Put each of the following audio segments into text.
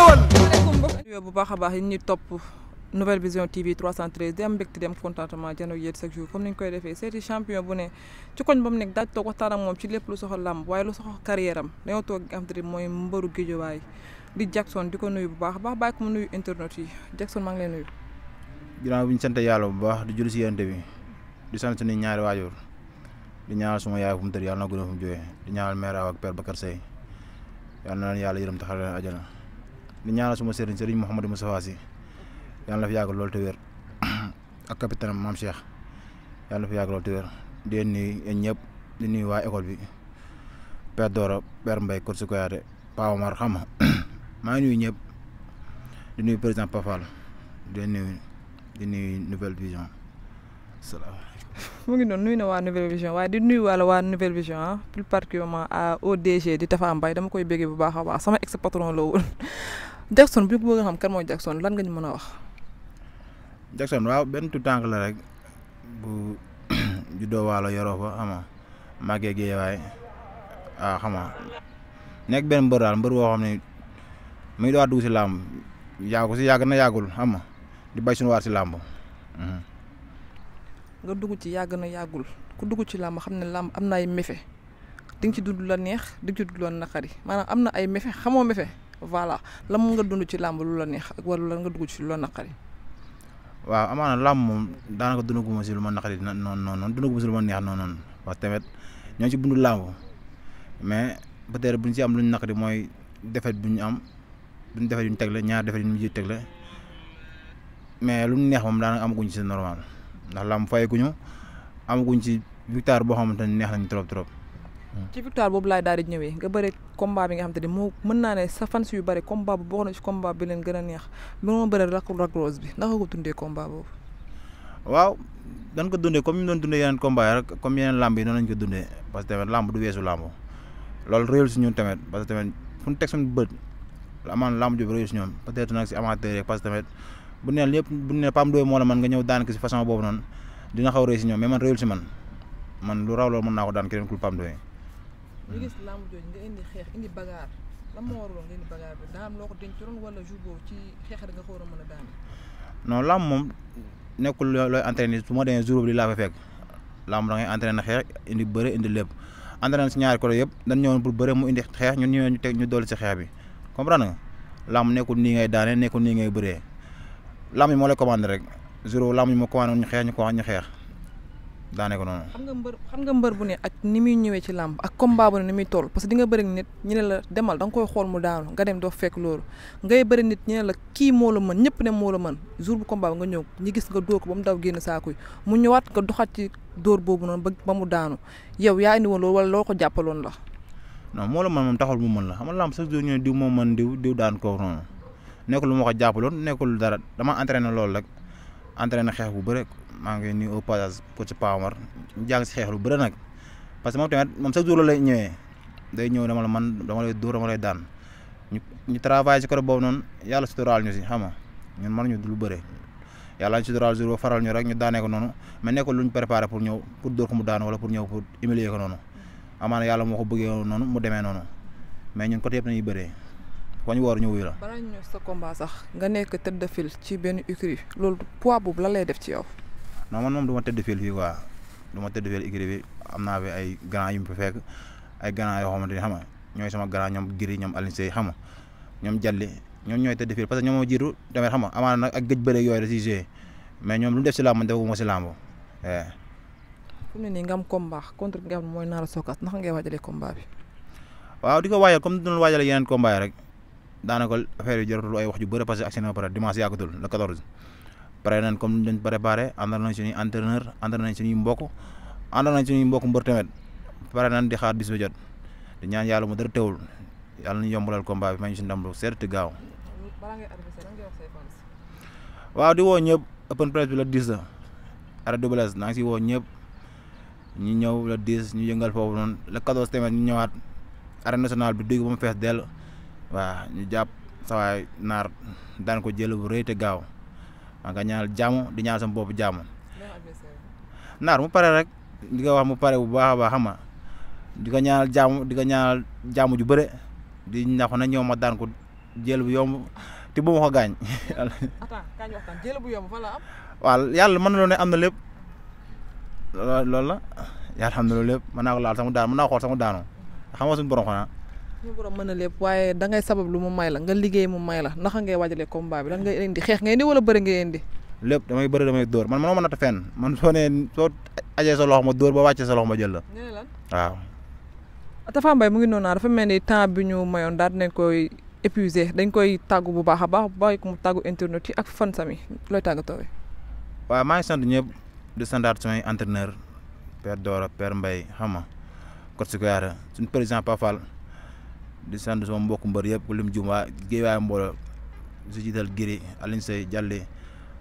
ñëwal. bu baax a baax yi ñuy topp Nouvelle Vision TV 313 di am mbégte di am contentement jano yéen chaque jour comme ni ñu koy defee seeti champion bu ne ci koñ ba mu nekk daaj toog waxtaan ak moom ci lépp lu soxal làmb waaye lu soxal carrière am dañoo toog nga xam te ne mooy mbëru Guédiawaye di Jackson di ko nuyu bu baax bàyyi ko mu nuyu internet yi Jackson maa ngi lay nuyu. ginnaaw bi ñu sant yàlla bu baax di julli si yéente bi di sant suñu ñaari waajur di ñaanal suma yaay fu mu tëdd yàlla na gën a fu mu jógee di ñaanal mère Awa ak père Bakar Sey yàlla na leen yàlla yërëm taxal leen àjjana di ñaanal suma sëriñ Mouhamadou Moustapha Sy yàlla na fi yàgg loolu te wér ak capitaine Mame Cheikh yàlla na fi yàgg loolu te wér di leen nuyu yéen ñëpp di nuyu waa école bi père Dora père Mbaye Korsi Koyaate Pa Omar xam nga maa ngi nuyu ñëpp di nuyu président Pafal di nuyu Nouvelle Vision salaamaaleykum. mu ngi noonu nuyu na waa Nouvelle Vision waaye di nuyu wàlla waa Nouvelle Vision plus particulièrement au DG di Tafa Mbaye dama koy béggee bu baax a baax sama ex patron la woon Jackson bi bëgg nga xam kan mooy Jackson lan nga ñu mën a wax. Jackson waaw benn tout tànk la rek bu juddoo waalo yoroo fa xam nga màggee Guédiawaye xam nga nekk benn mbër daal mbër boo xam ne mu ngi doon dugg si làmb yàgg na yàggul xam nga di bay suñu waar si làmb. nga dugg ci yàgg na yàggul ku dugg ci làmb xam ne làmb am na ay méfe di nga ci dund la neex di nga ci dund la naqari maanaam am na ay méfe xamoo méfe voilà lan mu nga dund ci làmb lu la neex ak wala lan nga dugg ci lu la naqari. waaw amaana làmb moom daanaka dundaguma si lu ma naqari noonu dundaguma si lu ma neex noonu parce que tamit ñoo ci bundu làmb mais peut-être bu ñu si am lu ñu naqari mooy defet bu ñu am duñ defet yu ñu tegle ñaar defet yu ñu mujj tegle mais lu ñu neex moom daanaka amaguñ ci normal ndax làmb fayeguñu amaguñ ci victoire boo xamante ne neex nañ trop. ci victoire boobu laay daal di ñëwee nga bëri combat bi nga xam te ne moo mën naa ne sa fans yu bëri combat bu bokk na ci combat bi leen gën a neex bi ma bëri Lac Rose bi naka ko dundee combat boobu. waaw dañ ko dundee comme ñu doon dundee yeneen combat yi rek comme yeneen làmb yi noonu lañ ko dundee parce que tamit làmb du weesu làmb loolu réel si ñun tamit parce que tamit fu ñu teg suñu bët amaan làmb ju réel si ñoom peut-être nag si amateur yi parce que tamit bu neen lépp bu ne Pam Doy moo la man nga ñëw daan ko si façon boobu noonu dina xaw a réel si ñoom mais man réel si man lu raw loolu mën naa ko daan keneen ku Pam Doy. ñu gis làmb jooju nga indi xeex indi bagaar lan moo waraloon nga indi bagaar bi daa am loo ko dencoon wala jour boobu ci xeex rek nga ko war a mën a daan. non làmb moom nekkul looy entraîné su ma demee jour boobu li laa fa fekk làmb da ngay entraîné xeex indi bëre indi lépp entraîné si ñaari côté yëpp dañ ñëwoon pour bëre mu indi xeex ñun ñu teg ñu dolli si xeex bi comprendre nga làmb nekkul nii ngay daane nekkul nii ngay bëree làmb yi moo lay commandé rek jour boobu làmb yi moo commandé ñu xeex ñu xeex daane ko noonu. xam nga mbër bu ne ak ni muy ñëwee ci làmb ak combat bu ne ni muy toll parce que di nga bëri nit ñu ne la demal da nga koy xool mu daanu nga dem doo fekk loolu ngay bëri nit ñu ne la kii moo la mën ñëpp ne moo la mën jour bu combat nga ñëw ñu gis nga dóor ko ba mu daw génn saakuy mu ñëwaat nga doxat ci dóor boobu noonu ba mu daanu yow yaa indi woon loolu wala loo ko jàppaloon la. non moo la mën moom taxul mu mën la xam nga làmb chaque jour ñu ne diw moo mën diw daan ko noonu nekkul lu ma ko jàppaloon nekkul dara dama entraîné loolu rek entraîné xeex bu bëre maa ngi nuyu au passage coach Pa Omar ñu jàng si xeex lu bëre nag parce que moom tamit moom chaque jour la lay ñëwee day ñëw dama lay dóor dama lay daan ñu travail si côté boobu noonu yàlla suturaal ñu si xam nga ñun mënuñu lu bëre yàlla ñu suturaal jour ba faral ñu rek ñu daanee ko noonu mais nekkul lu ñu préparé pour ñëw pour dóor ko mu daan wala pour ñëw pour humilier ko noonu amaana yàlla moo ko bëggee noonu mu demee noonu mais ñun côté yëpp nañuy bëree ko ñu woor ñu wuyu la. balaa ñu ñëw sa combat sax nga nekk tête de file ci benn écurie loolu poids boobu lan lay def ci yow. non man moom du ma tëdd fil fii quoi du ma tëdd fil écurie bi am naa fi ay grand yu mu fi fekk ay grand yoo xamante ni xam nga ñooy sama grand ñoom Giri ñoom Alioune Seye xam nga ñoom Jalli ñoom ñooy tëdd fil parce que ñoom moo jiitu tamit xam nga amaana nag ak gëj bëre yooyu da ciy joué mais ñoom lu def si làmb man defaguma si làmb. fu mu ne nii nga am combat contre nga xam ne mooy Nara Sogas naka ngay waajalee combat bi. waaw di ko waajal comme ni ñu waajalee yeneen combat yi rek daanaka affaire yi jaratul ay wax ju bëre parce que actionné ba pare dimanche yàggatul le 14. pare nañ comme ni ñu préparé àndal nañ suñuy entraîneur àndal nañ suñuy mbokk mbër tamit pare nañ di xaar bis ba jot di ñaan yàlla mu dara teewul yàlla ñu yombalal combat bi may ñu si ndam lu seet gaaw. waaw di woo ñëpp open press bi la 10 la arrêt doublesse naa ngi si woo ñëpp ñu ñëw la 10 ñu yëngal foofu noonu le 14 tamit ñu ñëwaat arène nationale bi dégg ba mu fees dell waaw ñu jàpp sawaay naar daan ko jël bu rëy te gaaw. maa nga ñaanal jàmm di ñaanal sama bopp jàmm naar mu pare rek di ko wax mu pare bu baax a baax xam nga di ko ñaanal jàmm ju bëre di ñax na ñëw ma daan ko jël bu yomb te bu ma ko gaañ. attends kañ waxtaan jël bu yomb fa la am. waaw yàlla mën na loo ne am na lépp loolu la yàlla xam na loolu lépp mën naa ko laal sama daan mën naa ko xool sama daanoo xam nga suñu borom xanaa. suñu borom mën na lépp waaye da ngay sabab lu mu may la nga liggéey mu may la naka ngay waajalee combat bi lan ngay indi xeex ngay indi wala bëri ngay indi. lépp damay bëri damay dóor man mënoo ma natt fenn man soo ajee sa loxo ma dóor ba wàccee sa loxo ma jël la. waaw. Tapha Mbaye mu ngi noonu dafa mel ni temps bi ñu mayoon daal dinañ koy épuisé dañ koy tàggu bu baax a baax bàyyi ko mu tàggu internet yi ak fan sami looy tàggatoo. waaw maa ngi sant ñëpp di santaat samay entraîneur Père Dora Père Mbaye xam nga coach Kouyaté suñu président Pafal di sant sama mbokku mbër yëpp ku lim jum waa Guédiawaye mbooloo si jiital Giri Alioune Seye Dialli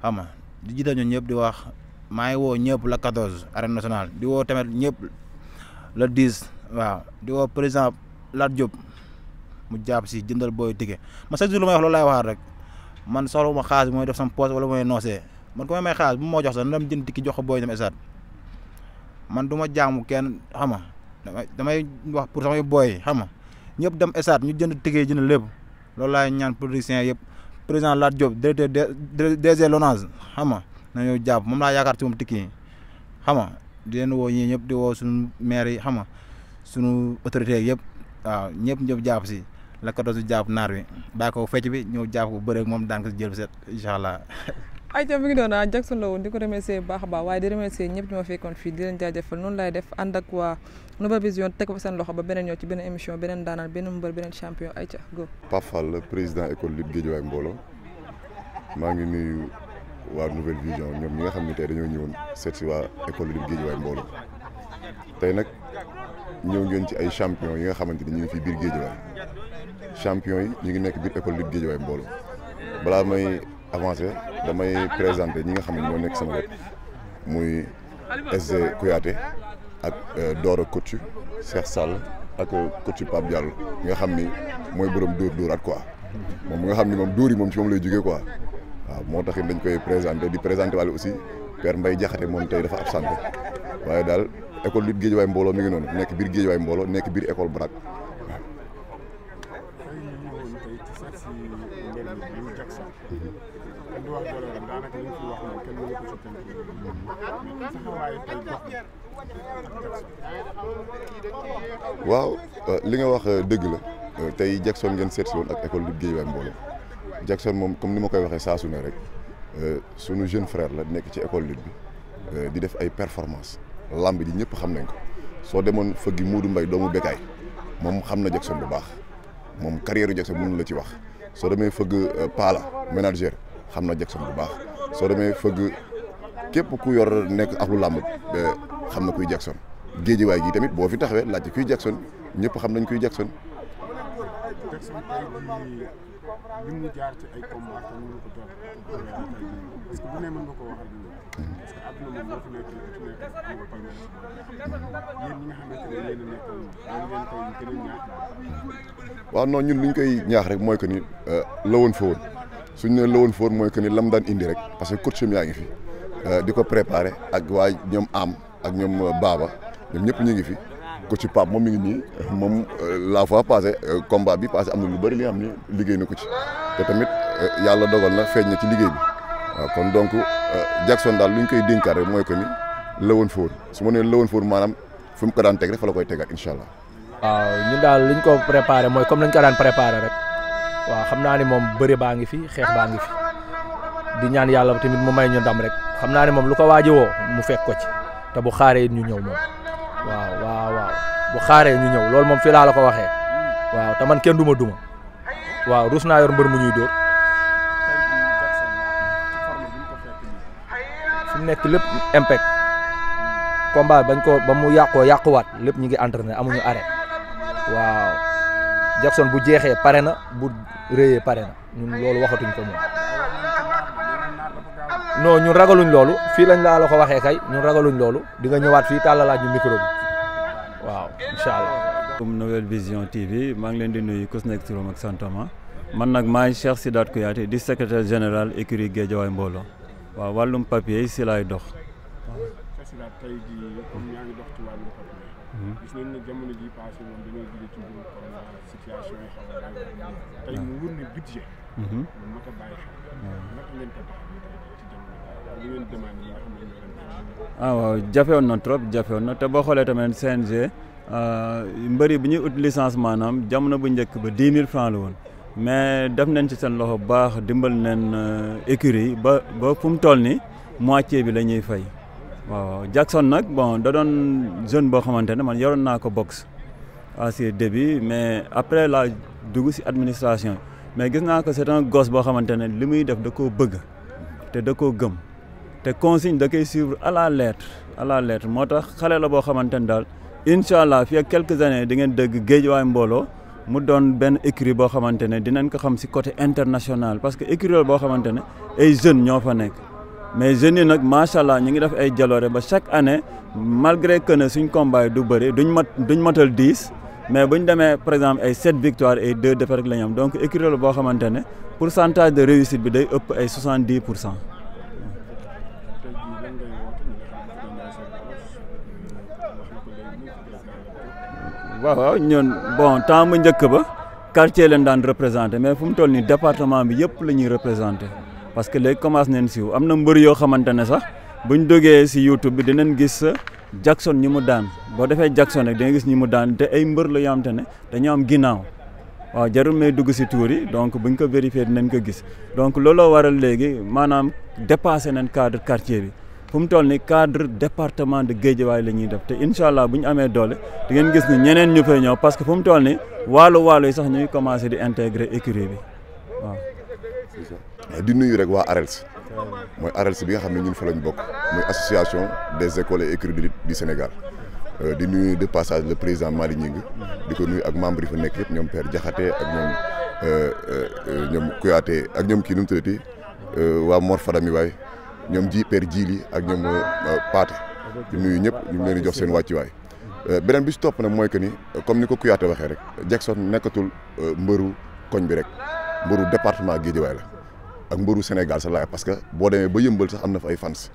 xam nga di jiital ñun ñëpp di wax maa ngi woo ñëpp la 14 arène nationale di woo tamit ñëpp le 10 waaw di woo président Lat Diop mu jàpp si jëndal booy ticket man chaque jour lu may wax loolu laay waxaat rek man soxla ma xaalis mooy def sama poche wala mooy noosee man ku may xaalis bu ma jox sax na dem jënd tikki jox ko booy dem esaat man du ma jaamu kenn xam nga damay wax pour samay booy xam nga ñëpp dem esaat ñu jënd ticket jënd lépp loolu laay ñaan producteurs yëpp président Lat Diop directeur DG Lonase xam nga na ñëw jàpp moom laa yaakaar ci moom tikki yi xam nga di leen woo ñii ñëpp di woo suñu maire yi xam nga suñu autorité yëpp waaw ñëpp jàpp si la 14 jàpp naar bi bàyyi ko fecc bi ñëw jàpp ko bëreeg moom daan ko jël bi set incha allah. ayca mi ngi doon Jackson la woon di ko remercier bu baax a baax waaye di remercier ñëpp ñu ma fekkoon fii di leen jaajëfal noonu laay def ànd ak waa Nova Vision teg fa seen loxo ba beneen ñëw ci beneen émission beneen daanaan beneen mbër beneen champion ayca go. Pape Fall président école lutte Guédiawaye mbooloo maa ngi nuyu waa Nouvelle Vision ñoom ñi nga xam ne tey dañoo ñëwoon seet si waa école lutte Guédiawaye mbooloo tey nag ñëw ngeen ci ay champion yi nga xamante ni ñu ngi fi biir Guédiawaye champion yi ñu ngi nekk biir école lutte Guédiawaye mbooloo balaa may avancé damay présenté ñi nga xam ne ñoo nekk sama wet muy SG Kouyaté ak Dora coach Cheikh Sall ak coach Pape Diallo nga xam ni mooy borom dóor at quoi moom nga xam ni moom dóor yi moom ci moom lay jógee quoi waaw moo tax dañ koy présenté di présenté wàlle aussi Père Mbaye Diakhaté moom tey dafa absenté waaye daal école lutte Guédiawaye mbooloo mi ngi noonu nekk biir Guédiawaye mbooloo nekk biir école Brak waaw. waaw li nga wax dëgg la tey Jackson ngeen seet si woon ak école lutte Guédiawaye mbooloo Jackson moom comme ni ma koy waxee saa su ne rek sunu jeune frère la nekk ci école lutte bi di def ay performance lamb ji ñëpp xam nañ ko soo demoon fëggi Modou Mbaye doomu Bekaay moom xam na Jackson bu baax moom carrière Jackson mënu la ci wax soo demee fëgg Pala manager xam na Jackson bu baax soo demee fëgg képp ku yor nekk ak lu lamb xam na kuy Jackson Guédiawaye gi tamit boo fi taxawee laajte kuy Jackson ñëpp xam nañ kuy Jackson. li mu jaar ci ay combat te mënu ko toog parce que bu ne mën nga ko waxal parce que àdduna moom moo fi nekk am nga palmarès yéen ñi nga xamante ne yéen a nekkoon leen koy gën a ñaax. waaw non ñun li ñu koy ñaax rek mooy que ni lawoon fa woon suñ ne lawoon fa woon mooy que ni lam daan indi rek parce que coach yaa ngi fi di ko préparé ak waa ñoom am ak ñoom Baba ñoom ñëpp ñu ngi fi. coach Pape moom mi ngi nii moom la fois passé combat bi passé am na lu bëri li nga xam ne liggéey na ko ci te tamit yàlla dogal na feeñ na ci liggéey bi waaw kon donc Jackson daal lu ñu koy dénkaat rek mooy que ni lawoon fóor su ma nee lawoon fóor maanaam fu mu ko daan teg rek fa la koy tegaat incha allah. waaw ñun daal li ñu ko préparé mooy comme lañ ko daan préparé rek waaw xam naa ni moom bëre baa ngi fi xeex baa ngi fi di ñaan yàlla tamit mu may ñu ndam rek xam naa ni moom lu ko waaji woo mu fekk ko ci te bu xaaree ñu ñëw moom. waaw bu xaaree ñu ñëw loolu moom fii laa la ko waxee waaw te man kenn duma waaw rus naa yor mbër mu ñuy dóor fi mu nekk lépp impact combat bañ ko ba mu yàquwaat lépp ñu ngi entraîné amuñu arrêt waaw Jackson bu jeexee pare na bu réyee pare na ñun loolu waxatuñ ko moom non ñun ragaluñ loolu fii lañ laa la ko waxee kay ñun ragaluñ loolu di nga ñëwaat fii tàllalaat ñu micro bi waaw incha allah. comme Nouvelle Vision TV maa ngi leen di nuyu ku si nekk turam ak santama man nag maa ngi Cheikh Sidath Kouyaté di secrétaire général écurie Guédiawaye mbooloo waaw wàllum papier yi si laay dox. Cheikh Sidath tey jii comme yaa ngi dox ci wàllum papier gis nañ ne jamono ji passé moom dañoo jóge ci mbirum corona situation yi xaw a tey mu wër ne budget moom mat a bàyyi xel naka ngeen ko taxawee ci jamono li ngeen demande yi nga xam ne ñoo leen waaw jafewoon na trop jafewoon na te boo xoolee tamit CNG mbëri bi ñuy ut licence maanaam jamono bu njëkk ba 10 000 francs la woon mais def nañ ci seen loxo bu baax dimbal nañ écurie yi ba fu mu toll nii moitié bi la ñuy fay waaw Jackson nag bon da doon jeune boo xamante ne man yoroon naa ko boxe à ses débuts mais après la dugg si administration mais gis naa que c'est un gosse boo xamante ne li muy def da koo bëgg te da koo gëm te consigne da koy suivre à la lettre moo tax xale la boo xamante ne daal incha allah fii ak quelques années di ngeen dégg Guédiawaye mbooloo mu doon benn écurie boo xamante ne dinañ ko xam si côté international parce que écurie boo xamante ne ay jeunes ñoo fa nekk mais jeunes yi nag macha allah ñu ngi def ay jaloore ba chaque année malgré que ne suñ combat yi du bëri duñ matal 10 mais bu ñu demee par exemple ay 7 victoires et 2 défaites rek la ñu am donc écurie boo xamante ne pourcentage de réussite bi day ëpp ay 70%. waaw ñun bon temps bu njëkk ba quartier leen daan représenté mais fu mu toll nii département bi yëpp la ñuy représenté parce que léegi commencé nañ siiw am na mbër yoo xamante ne sax buñ duggee si YouTube bi dinañ gis Jackson ñi mu daan boo defee Jackson rek dina gis ñi mu daan te ay mbër la yoo xamante ne dañoo am ginnaaw waaw jarul may dugg si tuur yi donc buñ ko vérifier dinañ ko gis donc looloo waral léegi maanaam dépassé nañ cadre quartier bi. fu mu toll ni cadre département de Guédiawaye la ñuy def te incha allah bu ñu amee doole di ngeen gis ni ñeneen ñu fay ñëw parce que fu mu toll ni waalo yi sax ñuy commencé di intégrer écurie bi waaw. di nuyu rek waa ARELS mooy ARELS bi nga xam ne ñun fa lañ bokk muy association des écoles et écuries de lutte du Sénégal di nuyu de passage le président Mali Gningue di ko nuyu ak membre yi fa nekk yëpp ñoom Père Diakhaté ak ñoom Kouyaté ak ñoom kii nu mu tuddati waa Mor Fadami waay ñoom Père Djili ak ñoom Paate di nuyu ñëpp ñu ngi leen di jox seen wàccuwaay beneen bi si topp nag mooy que ni comme ni ko Kouyaté waxee rek Jackson nekkatul mbëru koñ bi rek mbëru département Guédiawaye la ak mbëru Sénégal sax laay parce que boo demee ba Yëmbal sax am na fa ay fans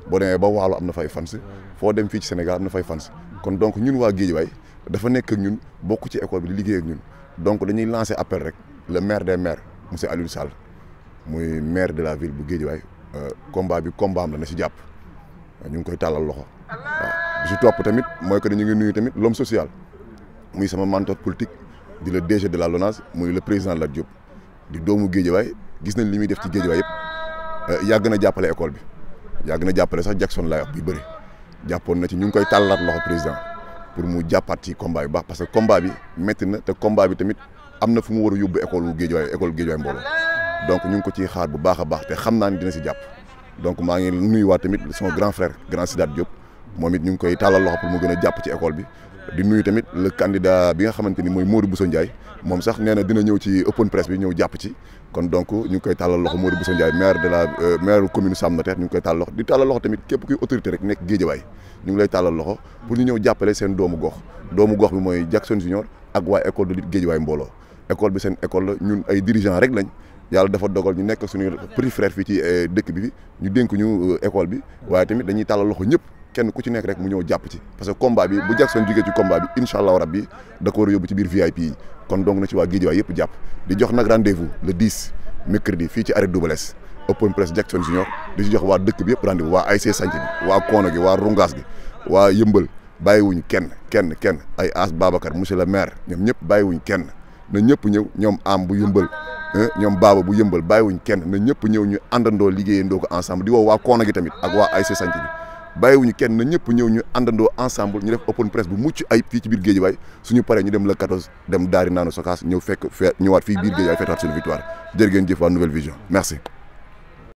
boo demee ba Waalo am na fa ay fans foo dem fii ci Sénégal am na fa ay fans kon donc ñun waa Guédiawaye dafa nekk ak ñun bokk ci école bi di liggéey ak ñun donc dañuy lancer appel rek le maire des maires monsieur Aliou Sall muy maire de la ville bu Guédiawaye combat bi combat am la na si jàpp ñu ngi koy tàllal loxo waaw bi si topp tamit mooy que ñu ngi nuyu tamit l'homme social muy sama mentor politique di le DG de la LONASE muy le président Lat Diop di doomu Guédiawaye gis nañ li muy def ci Guédiawaye yëpp yàgg na jàppale école bi yàgg na jàppale sax Jackson laay wax bi bëri jàppoon na ci ñu ngi koy tàllalaat loxo président pour mu jàppaat ci combat bi baax parce que combat bi métti na te combat bi tamit am na fu mu war a yóbbu école wu Guédiawaye école Guédiawaye mbooloo donc ñu ngi ko ciy xaar bu baax a baax te xam naa ni dina si jàpp donc maa ngi nuyuwaat tamit sama grand frère grand Sidaat Diop moom it ñu ngi koy tàllal loxo pour mu gën a jàpp ci école bi di nuyu tamit le candidat bi nga xamante ni mooy Modou Bousso Ndiaye moom sax nee na dina ñëw ci open press bi ñëw jàpp ci kon donc ñu ngi koy tàllal loxo Modou Bousso Ndiaye maire de la maire commune Sam Notaire ñu ngi koy tàllal loxo di tàllal loxo tamit képp kuy autorité rek nekk Guédiawaye ñu ngi lay tàllal loxo pour ñu ñëw jàppale seen doomu gox bi mooy Jackson Junior ak waa école de lutte Guédiawaye mbooloo école bi seen école la ñun ay dirigeant rek lañ yàlla dafa dogal ñu nekk suñu petit frère fii ci dëkk bi ñu dénk ñu école bi waaye tamit dañuy tàllal loxo ñëpp kenn ku ci nekk rek mu ñëw jàpp ci parce que combat bi bu Jackson jógee ci combat bi incha allah rabbi da ko war a yóbbu ci biir VIP yi kon donc na ci waa Guédiawaye yëpp jàpp di jox nag rendez-vous le 10 mercredi fii ci arrêt Double S open press Jackson Junior di ci jox waa dëkk bi yëpp rendez-vous waa ASC Sanc bi waa Koono gi waa Rungaas gi waa Yëmbal bàyyiwuñu kenn ay As Babacar monsieur le maire ñoom ñëpp bàyyiwuñu kenn na ñëpp ñëw ñoom am bu Yëmbal ñoom baaba bu Yëmbal bàyyiwuñ kenn na ñëpp ñëw ñu àndandoo liggéeyandoo ko ensemble di woo waa Koono gi tamit ak waa ASC Sanc bi bàyyiwuñu kenn na ñëpp ñëw ñu àndandoo ensemble ñu def open press bu mucc ayib fii ci biir Guédiawaye suñu paree ñu dem le 14 dem daari naanu sokaas ñëw ñëwaat fii biir Guédiawaye fekkaat suñu victoire jërë ngeen jëf waa Nouvelle Vision merci